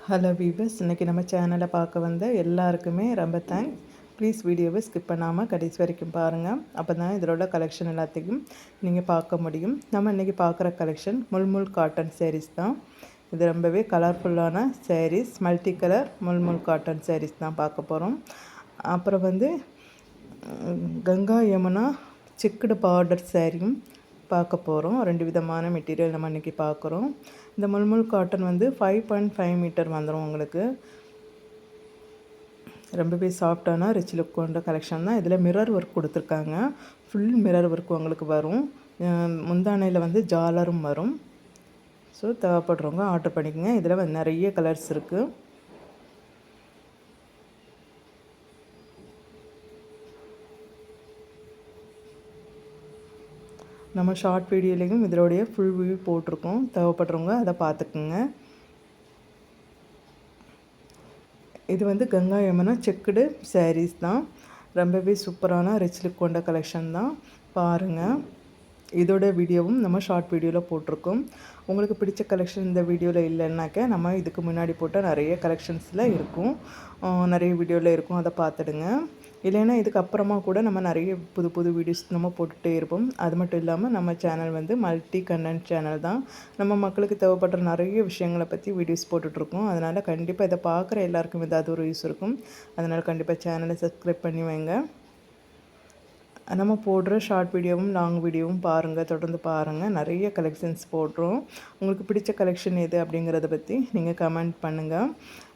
Hello viewers, இன்றைக்கி நம்ம சேனலை பார்க்க வந்த எல்லாருக்குமே ரொம்ப தேங்க்ஸ். ப்ளீஸ் வீடியோவை ஸ்கிப் பண்ணாமல் கடைசி வரைக்கும் பாருங்கள். அப்போ தான் இதில் உள்ள கலெக்ஷன் எல்லாத்தையும் நீங்கள் பார்க்க முடியும். நம்ம இன்றைக்கி பார்க்குற கலெக்ஷன் முல்முல் காட்டன் சாரீஸ் தான். இது ரொம்பவே கலர்ஃபுல்லான saris, multi colour mulmul cotton saris தான் பார்க்க போகிறோம். அப்புறம் வந்து கங்கா யமுனா செக்குடு பார்டர் சாரியும் பார்க்க போகிறோம். 2 விதமான மெட்டீரியல் நம்ம இன்றைக்கி பார்க்குறோம். இந்த முல்முல் காட்டன் வந்து 5.5 மீட்டர் வந்துடும் உங்களுக்கு. ரொம்பவே சாஃப்டான ரிச் லுக் கொண்ட கலெக்ஷன் தான். இதில் மிரர் ஒர்க் கொடுத்துருக்காங்க. ஃபுல் மிரர் ஒர்க் உங்களுக்கு வரும். முந்தானையில் வந்து ஜாலரும் வரும். ஸோ தேவைப்படுறவங்க ஆர்டர் பண்ணிக்கோங்க. இதில் வந்து நிறைய கலர்ஸ் இருக்குது. நம்ம ஷார்ட் வீடியோலையும் இதோடைய ஃபுல் வியூ போட்டிருக்கோம். தேவைப்படுறவங்க அதை பார்த்துக்குங்க. இது வந்து கங்கா யமுனா செக்குடு சாரீஸ் தான். ரொம்பவே சூப்பரான ரிச் லுக் கொண்ட கலெக்ஷன் தான். பாருங்கள், இதோட வீடியோவும் நம்ம ஷார்ட் வீடியோவில் போட்டிருக்கோம். உங்களுக்கு பிடிச்ச கலெக்ஷன் இந்த வீடியோவில் இல்லைன்னாக்க நம்ம இதுக்கு முன்னாடி போட்ட நிறைய கலெக்ஷன்ஸில் இருக்கும், நிறைய வீடியோவில் இருக்கும், அதை பார்த்துடுங்க. இல்லைன்னா இதுக்கப்புறமா கூட நம்ம நிறைய புது புது வீடியோஸ் நம்ம போட்டுகிட்டே இருப்போம். அது மட்டும் இல்லாமல் நம்ம சேனல் வந்து மல்டி கண்டென்ட் சேனல் தான். நம்ம மக்களுக்கு தேவைப்படுற நிறைய விஷயங்களை பற்றி வீடியோஸ் போட்டுட்ருக்கோம். அதனால் கண்டிப்பாக இதை பார்க்குற எல்லாருக்கும் ஏதாவது ஒரு யூஸ் இருக்கும். அதனால் கண்டிப்பாக சேனலை சப்ஸ்கிரைப் பண்ணி வைங்க. நம்ம போடுற ஷார்ட் வீடியோவும் லாங் வீடியோவும் பாருங்கள், தொடர்ந்து பாருங்கள். நிறைய கலெக்ஷன்ஸ் போடுறோம். உங்களுக்கு பிடிச்ச கலெக்ஷன் எது அப்படிங்கிறத பற்றி நீங்கள் கமெண்ட் பண்ணுங்கள்.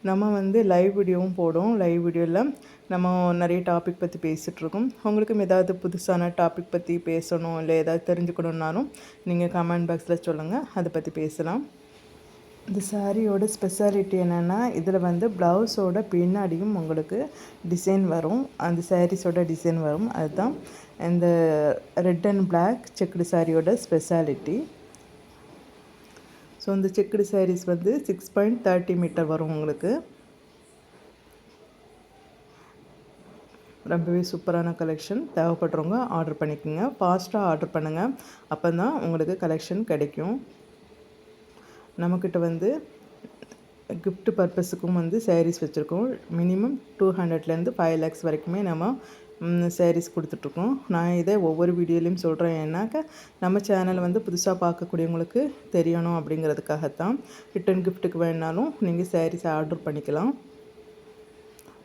நம்ம வந்து லைவ் வீடியோவும் போடுவோம். லைவ் வீடியோவில் நம்ம நிறைய டாபிக் பற்றி பேசிகிட்ருக்கோம். உங்களுக்கும் ஏதாவது புதுசான டாபிக் பற்றி பேசணும், இல்லை ஏதாவது தெரிஞ்சுக்கணுன்னாலும் நீங்கள் கமெண்ட் பாக்ஸில் சொல்லுங்கள், அதை பற்றி பேசலாம். இந்த சாரியோட ஸ்பெஷாலிட்டி என்னென்னா, இதில் வந்து ப்ளவுஸோட பின்னாடியும் உங்களுக்கு டிசைன் வரும். அந்த சாரீஸோட டிசைன் வரும். அதுதான் இந்த ரெட் அண்ட் பிளாக் செக்குடு சாரியோட ஸ்பெஷாலிட்டி. ஸோ இந்த செக்குடு சாரீஸ் வந்து 6.30 மீட்டர் வரும் உங்களுக்கு. ரொம்பவே சூப்பரான கலெக்ஷன். தேவைப்படுறவங்க ஆர்டர் பண்ணிக்கோங்க. ஃபாஸ்ட்டாக ஆர்டர் பண்ணுங்கள், அப்போ தான் உங்களுக்கு கலெக்ஷன் கிடைக்கும். நம்மக்கிட்ட வந்து கிஃப்ட் பர்பஸுக்கும் வந்து சாரீஸ் வச்சுருக்கோம். மினிமம் 200லேருந்து 5 lakhs வரைக்குமே நம்ம சாரீஸ் கொடுத்துட்ருக்கோம். நான் இதை ஒவ்வொரு வீடியோலையும் சொல்கிறேன். ஏன்னாக்கா நம்ம சேனல் வந்து புதுசாக பார்க்கக்கூடியவங்களுக்கு தெரியணும் அப்படிங்கிறதுக்காகத்தான். ரிட்டன் கிஃப்ட்டுக்கு வேணாலும் நீங்கள் சாரீஸ் ஆர்டர் பண்ணிக்கலாம்.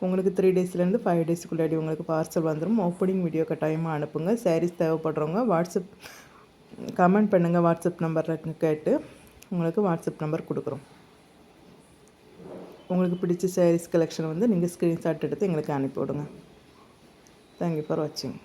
உங்களுக்கு 3 daysலேருந்து 5 daysக்குள்ளாடி உங்களுக்கு பார்சல் வந்துடும். ஓப்பனிங் வீடியோ கட்டாயமாக அனுப்புங்க. சாரீஸ் தேவைப்படுறவங்க வாட்ஸ்அப் கமெண்ட் பண்ணுங்கள். வாட்ஸ்அப் நம்பரில் கேட்டு உங்களுக்கு வாட்ஸ்அப் நம்பர் கொடுக்குறோம். உங்களுக்கு பிடிச்ச சாரீஸ் கலெக்ஷன் வந்து நீங்கள் ஸ்க்ரீன்ஷாட் எடுத்து எங்களுக்கு அனுப்பி விடுங்க. தேங்க்யூ ஃபார் வாட்சிங்.